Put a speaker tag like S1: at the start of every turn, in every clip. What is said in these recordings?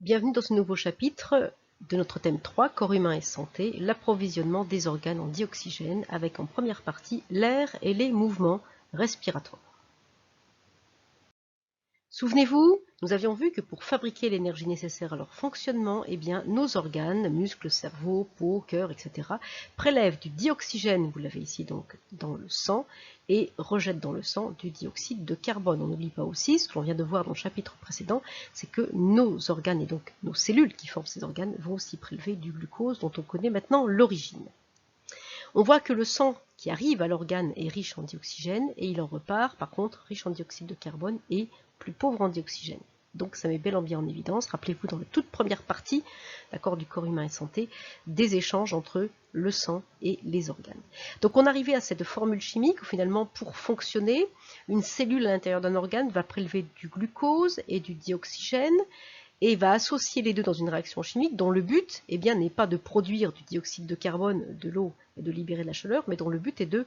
S1: Bienvenue dans ce nouveau chapitre de notre thème 3, corps humain et santé, l'approvisionnement des organes en dioxygène, avec en première partie l'air et les mouvements respiratoires. Souvenez-vous, nous avions vu que pour fabriquer l'énergie nécessaire à leur fonctionnement, nos organes, muscles, cerveau, peau, cœur, etc., prélèvent du dioxygène, vous l'avez ici donc dans le sang, et rejettent dans le sang du dioxyde de carbone. On n'oublie pas aussi, ce que l'on vient de voir dans le chapitre précédent, c'est que nos organes et donc nos cellules qui forment ces organes vont aussi prélever du glucose dont on connaît maintenant l'origine. On voit que le sang qui arrive à l'organe est riche en dioxygène et il en repart par contre riche en dioxyde de carbone et plus pauvre en dioxygène. Donc ça met bel et bien en évidence, rappelez-vous dans la toute première partie du corps humain et santé, des échanges entre le sang et les organes. Donc on arrivait à cette formule chimique où finalement pour fonctionner, une cellule à l'intérieur d'un organe va prélever du glucose et du dioxygène et va associer les deux dans une réaction chimique dont le but n'est pas de produire du dioxyde de carbone, de l'eau et de libérer de la chaleur, mais dont le but est de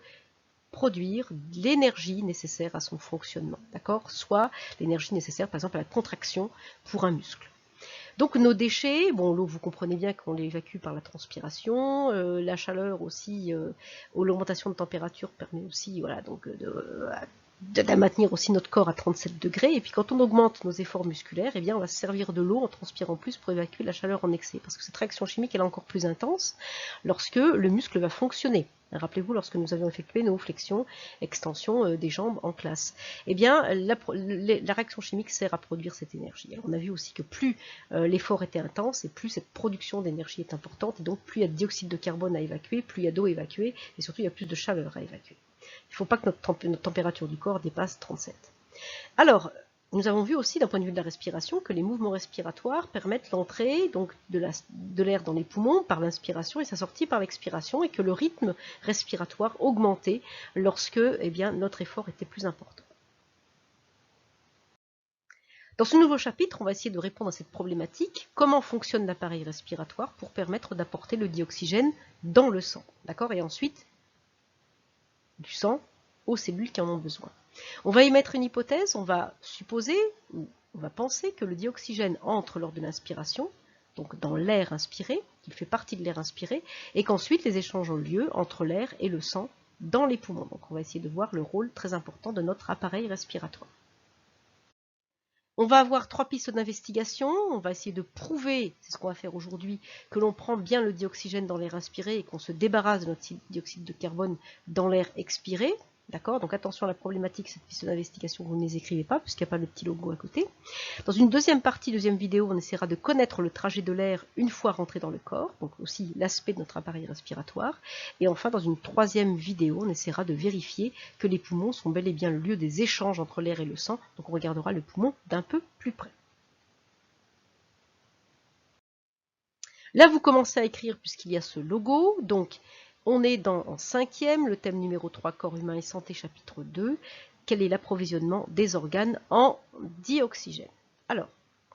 S1: produire l'énergie nécessaire à son fonctionnement, d'accord? Soit l'énergie nécessaire par exemple à la contraction pour un muscle. Donc nos déchets, bon l'eau vous comprenez bien qu'on l'évacue par la transpiration, la chaleur aussi, l'augmentation de température permet aussi de maintenir aussi notre corps à 37 degrés, et puis quand on augmente nos efforts musculaires, on va se servir de l'eau en transpirant plus pour évacuer la chaleur en excès, parce que cette réaction chimique elle est encore plus intense lorsque le muscle va fonctionner. Rappelez-vous lorsque nous avions effectué nos flexions, extensions des jambes en classe. La réaction chimique sert à produire cette énergie. Alors, on a vu aussi que plus l'effort était intense et plus cette production d'énergie est importante, et donc plus il y a de dioxyde de carbone à évacuer, plus il y a d'eau à évacuer, et surtout il y a plus de chaleur à évacuer. Il ne faut pas que notre température du corps dépasse 37. Alors, nous avons vu aussi d'un point de vue de la respiration que les mouvements respiratoires permettent l'entrée de l'air dans les poumons par l'inspiration et sa sortie par l'expiration, et que le rythme respiratoire augmentait lorsque notre effort était plus important. Dans ce nouveau chapitre, on va essayer de répondre à cette problématique. Comment fonctionne l'appareil respiratoire pour permettre d'apporter le dioxygène dans le sang, d'accord? Et ensuite, du sang aux cellules qui en ont besoin. On va émettre une hypothèse, on va supposer, ou on va penser que le dioxygène entre lors de l'inspiration, donc dans l'air inspiré, qu'il fait partie de l'air inspiré, et qu'ensuite les échanges ont lieu entre l'air et le sang dans les poumons. Donc on va essayer de voir le rôle très important de notre appareil respiratoire. On va avoir 3 pistes d'investigation, on va essayer de prouver, c'est ce qu'on va faire aujourd'hui, que l'on prend bien le dioxygène dans l'air inspiré et qu'on se débarrasse de notre dioxyde de carbone dans l'air expiré. D'accord? Donc attention à la problématique, cette piste d'investigation, vous ne les écrivez pas, puisqu'il n'y a pas le petit logo à côté. Dans une deuxième vidéo, on essaiera de connaître le trajet de l'air une fois rentré dans le corps, donc aussi l'aspect de notre appareil respiratoire. Et enfin, dans une troisième vidéo, on essaiera de vérifier que les poumons sont bel et bien le lieu des échanges entre l'air et le sang, donc on regardera le poumon d'un peu plus près. Là, vous commencez à écrire puisqu'il y a ce logo, donc on est en 5e, le thème numéro 3, corps humain et santé, chapitre 2. Quel est l'approvisionnement des organes en dioxygène? Alors,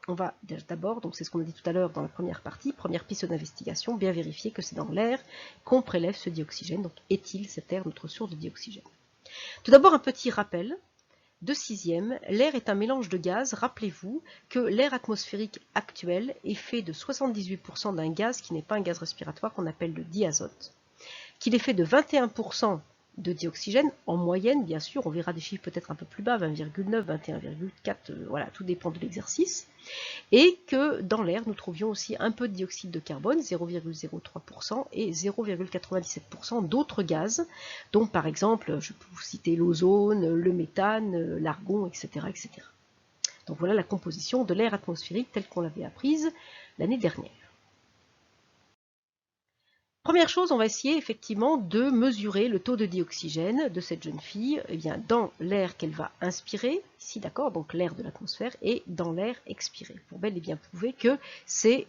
S1: on va d'abord, donc c'est ce qu'on a dit tout à l'heure dans la première partie, première piste d'investigation, bien vérifier que c'est dans l'air qu'on prélève ce dioxygène. Donc, est-il cet air notre source de dioxygène? Tout d'abord, un petit rappel. De 6e, l'air est un mélange de gaz. Rappelez-vous que l'air atmosphérique actuel est fait de 78% d'un gaz qui n'est pas un gaz respiratoire qu'on appelle le diazote, qu'il est fait de 21% de dioxygène, en moyenne bien sûr, on verra des chiffres peut-être un peu plus bas, 20,9, 21,4, voilà, tout dépend de l'exercice, et que dans l'air nous trouvions aussi un peu de dioxyde de carbone, 0,03%, et 0,97% d'autres gaz, dont par exemple, je peux vous citer l'ozone, le méthane, l'argon, etc., etc. Donc voilà la composition de l'air atmosphérique telle qu'on l'avait apprise l'année dernière. Première chose, on va essayer effectivement de mesurer le taux de dioxygène de cette jeune fille dans l'air qu'elle va inspirer, ici d'accord, donc l'air de l'atmosphère, et dans l'air expiré, pour bel et bien prouver que c'est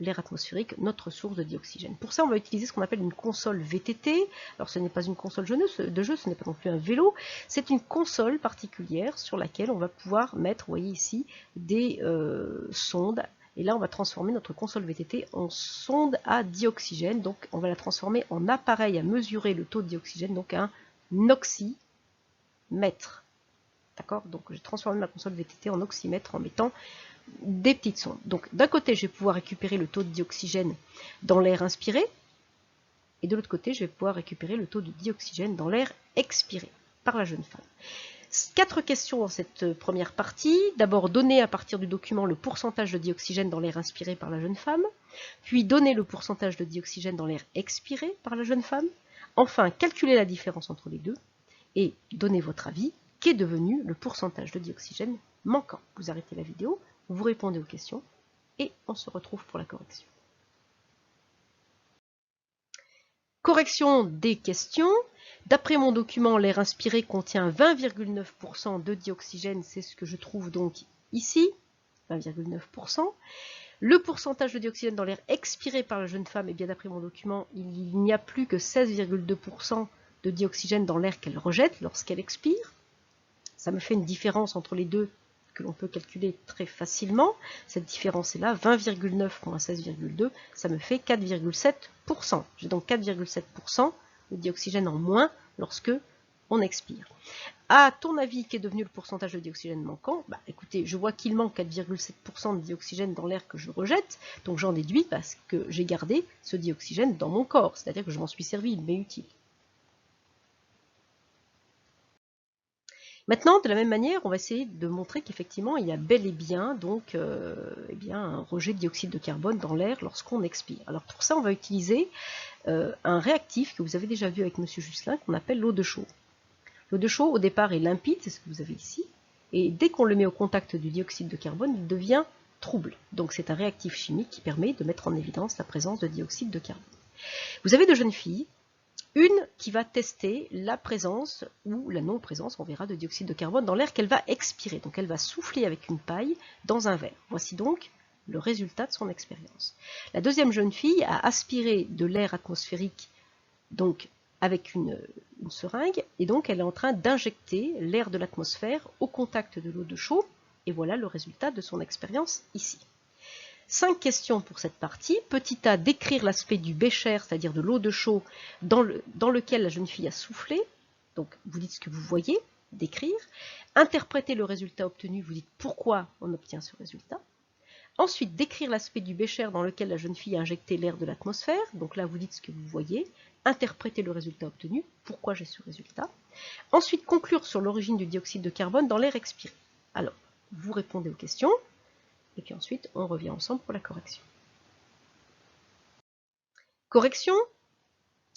S1: l'air atmosphérique notre source de dioxygène. Pour ça, on va utiliser ce qu'on appelle une console VTT. Alors ce n'est pas une console de jeu, ce n'est pas non plus un vélo, c'est une console particulière sur laquelle on va pouvoir mettre, vous voyez ici, des sondes. Et là, on va transformer notre console VTT en sonde à dioxygène. Donc, on va la transformer en appareil à mesurer le taux de dioxygène, donc un oxymètre. D'accord? Donc, j'ai transformé ma console VTT en oxymètre en mettant des petites sondes. Donc d'un côté, je vais pouvoir récupérer le taux de dioxygène dans l'air inspiré, et de l'autre côté, je vais pouvoir récupérer le taux de dioxygène dans l'air expiré par la jeune femme. 4 questions dans cette première partie. D'abord, donner à partir du document le pourcentage de dioxygène dans l'air inspiré par la jeune femme, puis donner le pourcentage de dioxygène dans l'air expiré par la jeune femme, enfin calculer la différence entre les deux, et donner votre avis, qu'est devenu le pourcentage de dioxygène manquant. Vous arrêtez la vidéo, vous répondez aux questions, et on se retrouve pour la correction. Correction des questions. D'après mon document, l'air inspiré contient 20,9% de dioxygène, c'est ce que je trouve donc ici, 20,9%. Le pourcentage de dioxygène dans l'air expiré par la jeune femme, et bien d'après mon document, il n'y a plus que 16,2% de dioxygène dans l'air qu'elle rejette lorsqu'elle expire. Ça me fait une différence entre les deux que l'on peut calculer très facilement. Cette différence est là, 20,9 moins 16,2, ça me fait 4,7%. J'ai donc 4,7% de dioxygène en moins lorsque on expire. À ton avis, qu'est devenu le pourcentage de dioxygène manquant? Écoutez, je vois qu'il manque 4,7% de dioxygène dans l'air que je rejette, donc j'en déduis parce que j'ai gardé ce dioxygène dans mon corps, c'est-à-dire que je m'en suis servi, il m'est utile. Maintenant, de la même manière, on va essayer de montrer qu'effectivement, il y a bel et bien, donc, un rejet de dioxyde de carbone dans l'air lorsqu'on expire. Alors pour ça, on va utiliser un réactif que vous avez déjà vu avec M. Jusselin, qu'on appelle l'eau de chaux. L'eau de chaux, au départ, est limpide, c'est ce que vous avez ici, et dès qu'on le met au contact du dioxyde de carbone, il devient trouble. Donc c'est un réactif chimique qui permet de mettre en évidence la présence de dioxyde de carbone. Vous avez deux jeunes filles, une qui va tester la présence ou la non-présence, on verra, de dioxyde de carbone dans l'air qu'elle va expirer. Donc elle va souffler avec une paille dans un verre. Voici donc le résultat de son expérience. La deuxième jeune fille a aspiré de l'air atmosphérique donc avec une seringue, et donc elle est en train d'injecter l'air de l'atmosphère au contact de l'eau de chaux, et voilà le résultat de son expérience ici. 5 questions pour cette partie. Petit a, décrire l'aspect du bécher, c'est-à-dire de l'eau de chaux, dans lequel la jeune fille a soufflé. Donc vous dites ce que vous voyez, décrire. Interpréter le résultat obtenu, vous dites pourquoi on obtient ce résultat. Ensuite, décrire l'aspect du bécher dans lequel la jeune fille a injecté l'air de l'atmosphère. Donc là, vous dites ce que vous voyez. Interpréter le résultat obtenu, pourquoi j'ai ce résultat. Ensuite, conclure sur l'origine du dioxyde de carbone dans l'air expiré. Alors, vous répondez aux questions. Et puis ensuite, on revient ensemble pour la correction. Correction.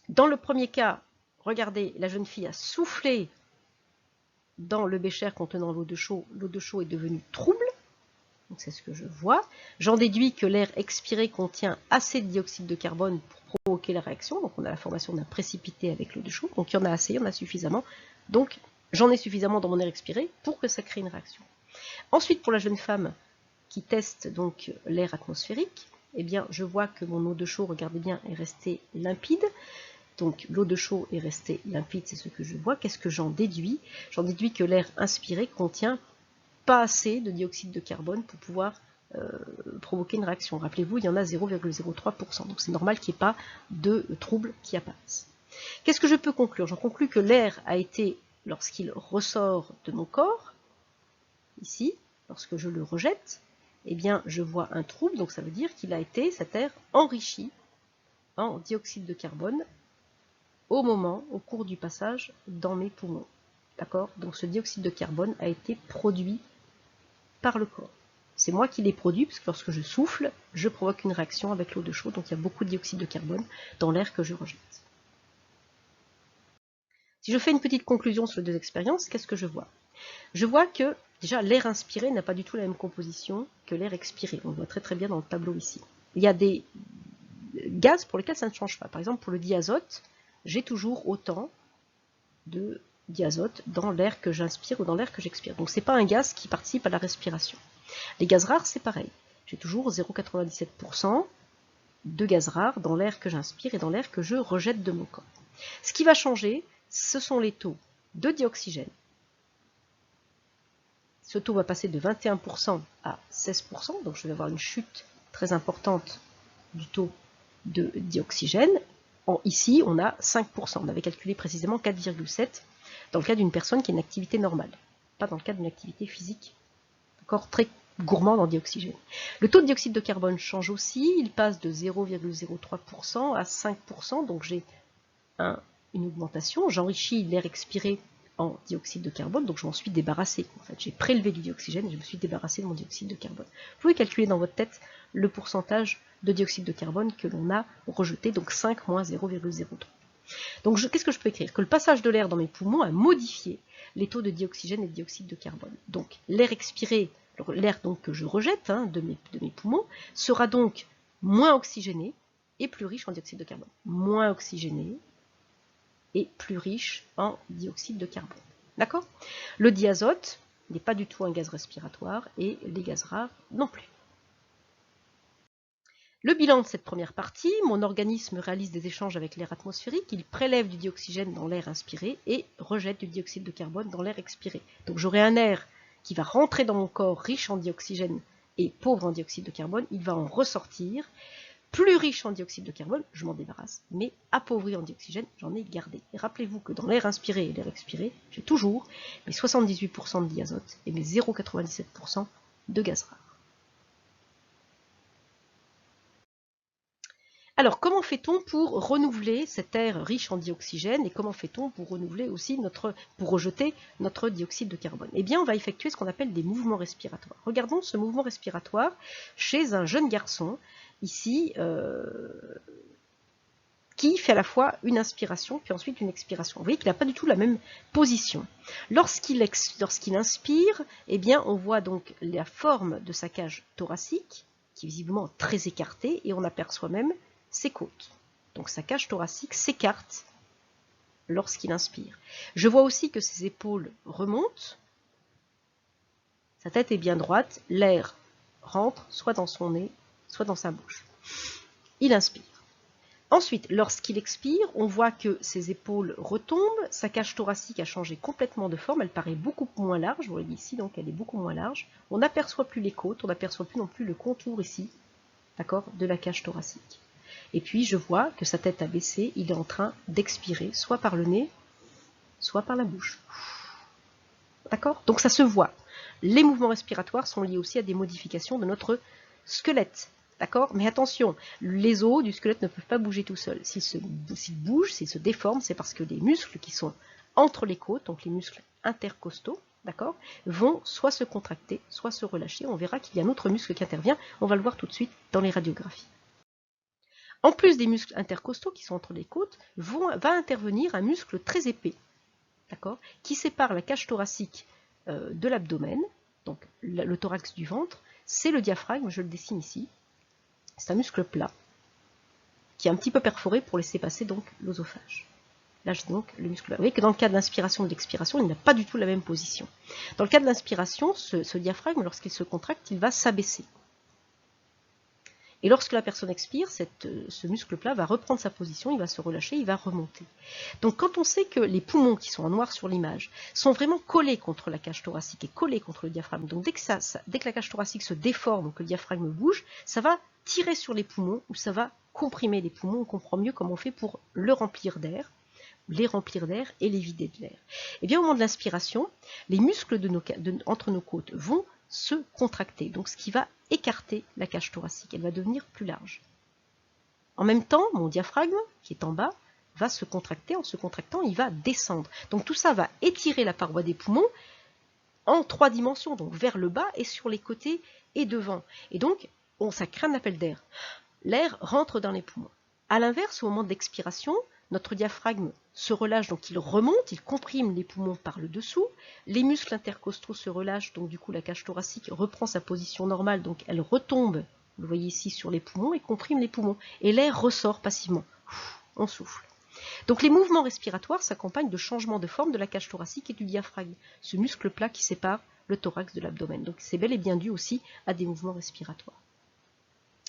S1: Dans le premier cas, regardez, la jeune fille a soufflé dans le bécher contenant l'eau de chaux. L'eau de chaux est devenue trouble. Donc c'est ce que je vois. J'en déduis que l'air expiré contient assez de dioxyde de carbone pour provoquer la réaction. Donc on a la formation d'un précipité avec l'eau de chaux. Donc il y en a assez, il y en a suffisamment. Donc j'en ai suffisamment dans mon air expiré pour que ça crée une réaction. Ensuite, pour la jeune femme qui teste donc l'air atmosphérique, eh bien je vois que mon eau de chaux, regardez bien, est restée limpide. Donc l'eau de chaux est restée limpide, c'est ce que je vois. Qu'est-ce que j'en déduis? J'en déduis que l'air inspiré contient pas assez de dioxyde de carbone pour pouvoir provoquer une réaction. Rappelez-vous, il y en a 0,03%, donc c'est normal qu'il n'y ait pas de trouble qui apparaisse. Qu'est-ce que je peux conclure? J'en conclus que l'air a été, lorsqu'il ressort de mon corps, ici, lorsque je le rejette, eh bien, je vois un trouble, donc ça veut dire qu'il a été, cet air, enrichi en dioxyde de carbone au cours du passage dans mes poumons. D'accord? Donc ce dioxyde de carbone a été produit par le corps. C'est moi qui l'ai produit, parce que lorsque je souffle, je provoque une réaction avec l'eau de chaux, donc il y a beaucoup de dioxyde de carbone dans l'air que je rejette. Si je fais une petite conclusion sur les deux expériences, qu'est-ce que je vois? Je vois que déjà l'air inspiré n'a pas du tout la même composition que l'air expiré. On le voit très très bien dans le tableau ici. Il y a des gaz pour lesquels ça ne change pas. Par exemple, pour le diazote, j'ai toujours autant de diazote dans l'air que j'inspire ou dans l'air que j'expire. Donc ce n'est pas un gaz qui participe à la respiration. Les gaz rares, c'est pareil. J'ai toujours 0,97% de gaz rares dans l'air que j'inspire et dans l'air que je rejette de mon corps. Ce qui va changer, ce sont les taux de dioxygène. Ce taux va passer de 21% à 16%, donc je vais avoir une chute très importante du taux de dioxygène. Ici, on a 5%. On avait calculé précisément 4,7 dans le cas d'une personne qui a une activité normale, pas dans le cas d'une activité physique, encore très gourmande en dioxygène. Le taux de dioxyde de carbone change aussi, il passe de 0,03% à 5%, donc j'ai une augmentation. J'enrichis l'air expiré en dioxyde de carbone, donc je m'en suis débarrassé. En fait, j'ai prélevé du dioxygène et je me suis débarrassé de mon dioxyde de carbone. Vous pouvez calculer dans votre tête le pourcentage de dioxyde de carbone que l'on a rejeté, donc 5 moins 0,03. Donc qu'est-ce que je peux écrire? Que le passage de l'air dans mes poumons a modifié les taux de dioxygène et de dioxyde de carbone. Donc l'air expiré, l'air donc que je rejette de mes poumons, sera donc moins oxygéné et plus riche en dioxyde de carbone. Moins oxygéné et plus riche en dioxyde de carbone. D'accord? Le diazote n'est pas du tout un gaz respiratoire et les gaz rares non plus. Le bilan de cette première partie, mon organisme réalise des échanges avec l'air atmosphérique, il prélève du dioxygène dans l'air inspiré et rejette du dioxyde de carbone dans l'air expiré. Donc j'aurai un air qui va rentrer dans mon corps riche en dioxygène et pauvre en dioxyde de carbone, il va en ressortir plus riche en dioxyde de carbone, je m'en débarrasse, mais appauvri en dioxygène, j'en ai gardé. Et rappelez-vous que dans l'air inspiré et l'air expiré, j'ai toujours mes 78% de diazote et mes 0,97% de gaz rare. Alors, comment fait-on pour renouveler cet air riche en dioxygène et comment fait-on pour renouveler aussi pour rejeter notre dioxyde de carbone? Eh bien, on va effectuer ce qu'on appelle des mouvements respiratoires. Regardons ce mouvement respiratoire chez un jeune garçon, ici, qui fait à la fois une inspiration puis ensuite une expiration. Vous voyez qu'il n'a pas du tout la même position. Lorsqu'il inspire, eh bien, on voit donc la forme de sa cage thoracique, qui est visiblement très écartée, et on aperçoit même ses côtes. Donc sa cage thoracique s'écarte lorsqu'il inspire. Je vois aussi que ses épaules remontent, sa tête est bien droite, l'air rentre soit dans son nez, soit dans sa bouche. Il inspire. Ensuite, lorsqu'il expire, on voit que ses épaules retombent, sa cage thoracique a changé complètement de forme, elle paraît beaucoup moins large, vous voyez ici, donc elle est beaucoup moins large. On n'aperçoit plus les côtes, on n'aperçoit plus non plus le contour ici, d'accord, de la cage thoracique. Et puis je vois que sa tête a baissé, il est en train d'expirer, soit par le nez, soit par la bouche. D'accord? Donc ça se voit. Les mouvements respiratoires sont liés aussi à des modifications de notre squelette. D'accord? Mais attention, les os du squelette ne peuvent pas bouger tout seuls. S'ils bougent, s'ils se déforment, c'est parce que les muscles qui sont entre les côtes, donc les muscles intercostaux, d'accord, vont soit se contracter, soit se relâcher. On verra qu'il y a un autre muscle qui intervient. On va le voir tout de suite dans les radiographies. En plus des muscles intercostaux qui sont entre les côtes, va intervenir un muscle très épais, d'accord, qui sépare la cage thoracique de l'abdomen, donc le thorax du ventre. C'est le diaphragme, je le dessine ici. C'est un muscle plat qui est un petit peu perforé pour laisser passer donc l'œsophage. Là, j'ai donc le muscle plat. Vous voyez que dans le cas de l'inspiration et de l'expiration, il n'a pas du tout la même position. Dans le cas de l'inspiration, ce diaphragme, lorsqu'il se contracte, il va s'abaisser. Et lorsque la personne expire, ce muscle plat va reprendre sa position, il va se relâcher, il va remonter. Donc quand on sait que les poumons qui sont en noir sur l'image sont vraiment collés contre la cage thoracique et collés contre le diaphragme, donc dès que la cage thoracique se déforme ou que le diaphragme bouge, ça va tirer sur les poumons ou ça va comprimer les poumons. On comprend mieux comment on fait pour le remplir d'air, les remplir d'air et les vider de l'air. Et bien au moment de l'inspiration, les muscles entre nos côtes vont se contracter, donc ce qui va écarter la cage thoracique, elle va devenir plus large. En même temps, mon diaphragme, qui est en bas, va se contracter, en se contractant, il va descendre. Donc tout ça va étirer la paroi des poumons en 3 dimensions, donc vers le bas et sur les côtés et devant. Et donc, ça crée un appel d'air. L'air rentre dans les poumons. A l'inverse, au moment de l'expiration, notre diaphragme se relâche, donc il remonte, il comprime les poumons par le dessous. Les muscles intercostaux se relâchent, donc du coup la cage thoracique reprend sa position normale, donc elle retombe, vous le voyez ici, sur les poumons et comprime les poumons. Et l'air ressort passivement. On souffle. Donc les mouvements respiratoires s'accompagnent de changements de forme de la cage thoracique et du diaphragme, ce muscle plat qui sépare le thorax de l'abdomen. Donc c'est bel et bien dû aussi à des mouvements respiratoires.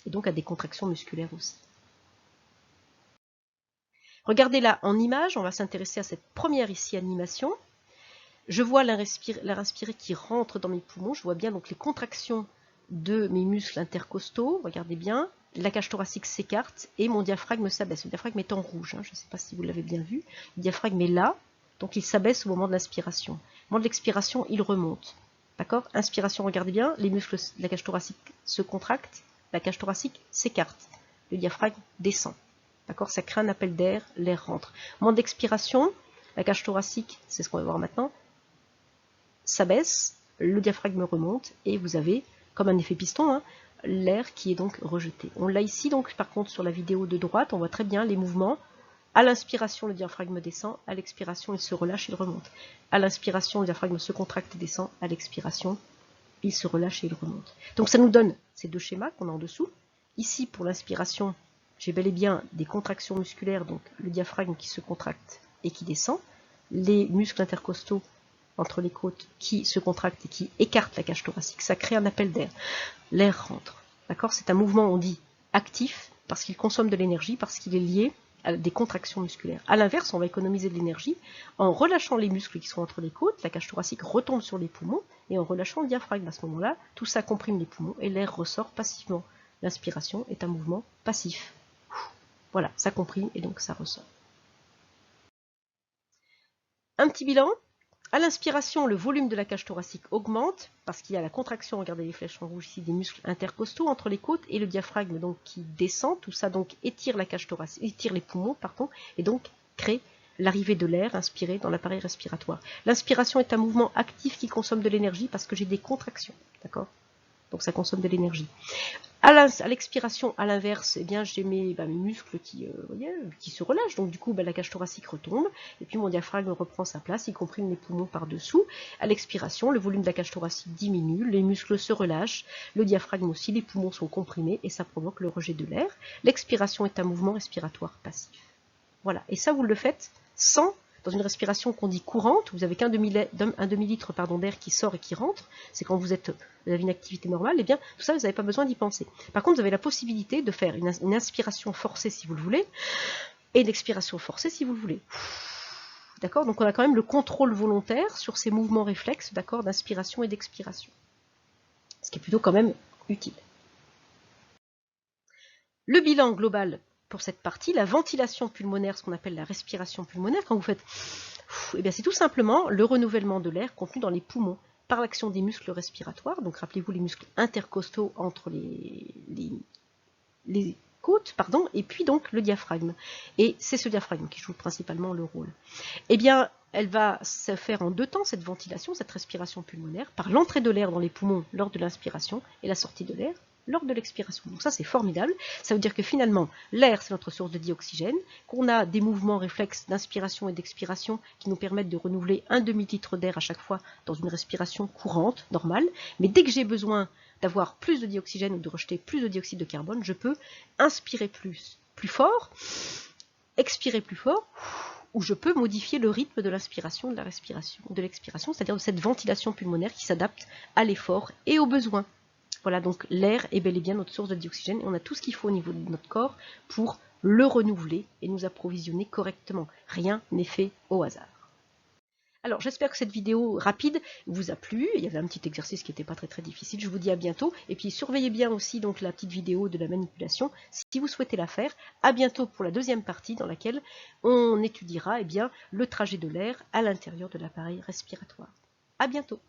S1: Et donc à des contractions musculaires aussi. Regardez là en image, on va s'intéresser à cette première ici animation. Je vois l'air inspiré qui rentre dans mes poumons, je vois bien donc les contractions de mes muscles intercostaux, regardez bien, la cage thoracique s'écarte et mon diaphragme s'abaisse. Le diaphragme est en rouge, je ne sais pas si vous l'avez bien vu, le diaphragme est là, donc il s'abaisse au moment de l'inspiration. Au moment de l'expiration, il remonte. D'accord? Inspiration, regardez bien, les muscles de la cage thoracique se contractent, la cage thoracique s'écarte, le diaphragme descend. D'accord? Ça crée un appel d'air, l'air rentre. Moment d'expiration, la cage thoracique, c'est ce qu'on va voir maintenant, s'abaisse, le diaphragme remonte et vous avez, comme un effet piston, hein, l'air qui est donc rejeté. On l'a ici, donc par contre sur la vidéo de droite, on voit très bien les mouvements. À l'inspiration, le diaphragme descend, à l'expiration, il se relâche, il remonte. À l'inspiration, le diaphragme se contracte et descend, à l'expiration, il se relâche et il remonte. Donc ça nous donne ces deux schémas qu'on a en dessous. Ici, pour l'inspiration, j'ai bel et bien des contractions musculaires, donc le diaphragme qui se contracte et qui descend, les muscles intercostaux entre les côtes qui se contractent et qui écartent la cage thoracique. Ça crée un appel d'air. L'air rentre. D'accord? C'est un mouvement, on dit, actif, parce qu'il consomme de l'énergie, parce qu'il est lié à des contractions musculaires. A l'inverse, on va économiser de l'énergie en relâchant les muscles qui sont entre les côtes, la cage thoracique retombe sur les poumons, et en relâchant le diaphragme. À ce moment-là, tout ça comprime les poumons et l'air ressort passivement. L'inspiration est un mouvement passif. Voilà, ça comprime et donc ça ressort. Un petit bilan. À l'inspiration, le volume de la cage thoracique augmente parce qu'il y a la contraction, regardez les flèches en rouge ici, des muscles intercostaux entre les côtes et le diaphragme donc qui descend. Tout ça donc étire la cage thoracique, étire les poumons, pardon, et donc crée l'arrivée de l'air inspiré dans l'appareil respiratoire. L'inspiration est un mouvement actif qui consomme de l'énergie parce que j'ai des contractions, d'accord? Donc ça consomme de l'énergie. À l'expiration, à l'inverse, eh bien, j'ai mes muscles qui se relâchent. Donc du coup, la cage thoracique retombe. Et puis mon diaphragme reprend sa place, y compris mes poumons par-dessous. À l'expiration, le volume de la cage thoracique diminue, les muscles se relâchent, le diaphragme aussi, les poumons sont comprimés et ça provoque le rejet de l'air. L'expiration est un mouvement respiratoire passif. Voilà. Et ça, vous le faites sans... Dans une respiration qu'on dit courante, vous n'avez qu'un demi-litre d'air qui sort et qui rentre, c'est quand vous avez une activité normale, et bien tout ça, vous n'avez pas besoin d'y penser. Par contre, vous avez la possibilité de faire une inspiration forcée si vous le voulez, et une expiration forcée si vous le voulez. D'accord? Donc on a quand même le contrôle volontaire sur ces mouvements réflexes, d'accord, d'inspiration et d'expiration. Ce qui est plutôt quand même utile. Le bilan global pour cette partie, la ventilation pulmonaire, ce qu'on appelle la respiration pulmonaire, quand vous faites, eh bien c'est tout simplement le renouvellement de l'air contenu dans les poumons par l'action des muscles respiratoires. Donc rappelez-vous les muscles intercostaux entre les côtes, pardon, et puis donc le diaphragme. Et c'est ce diaphragme qui joue principalement le rôle. Eh bien, elle va se faire en deux temps, cette ventilation, cette respiration pulmonaire, par l'entrée de l'air dans les poumons lors de l'inspiration et la sortie de l'air lors de l'expiration. Donc ça, c'est formidable. Ça veut dire que finalement, l'air, c'est notre source de dioxygène, qu'on a des mouvements réflexes d'inspiration et d'expiration qui nous permettent de renouveler un demi-litre d'air à chaque fois dans une respiration courante, normale. Mais dès que j'ai besoin d'avoir plus de dioxygène ou de rejeter plus de dioxyde de carbone, je peux inspirer plus fort, expirer plus fort, ou je peux modifier le rythme de l'inspiration, de la respiration, de l'expiration, c'est-à-dire de cette ventilation pulmonaire qui s'adapte à l'effort et aux besoins. Voilà, donc l'air est bel et bien notre source de dioxygène et on a tout ce qu'il faut au niveau de notre corps pour le renouveler et nous approvisionner correctement. Rien n'est fait au hasard. Alors j'espère que cette vidéo rapide vous a plu. Il y avait un petit exercice qui n'était pas très difficile. Je vous dis à bientôt. Et puis surveillez bien aussi donc la petite vidéo de la manipulation si vous souhaitez la faire. À bientôt pour la deuxième partie dans laquelle on étudiera le trajet de l'air à l'intérieur de l'appareil respiratoire. À bientôt.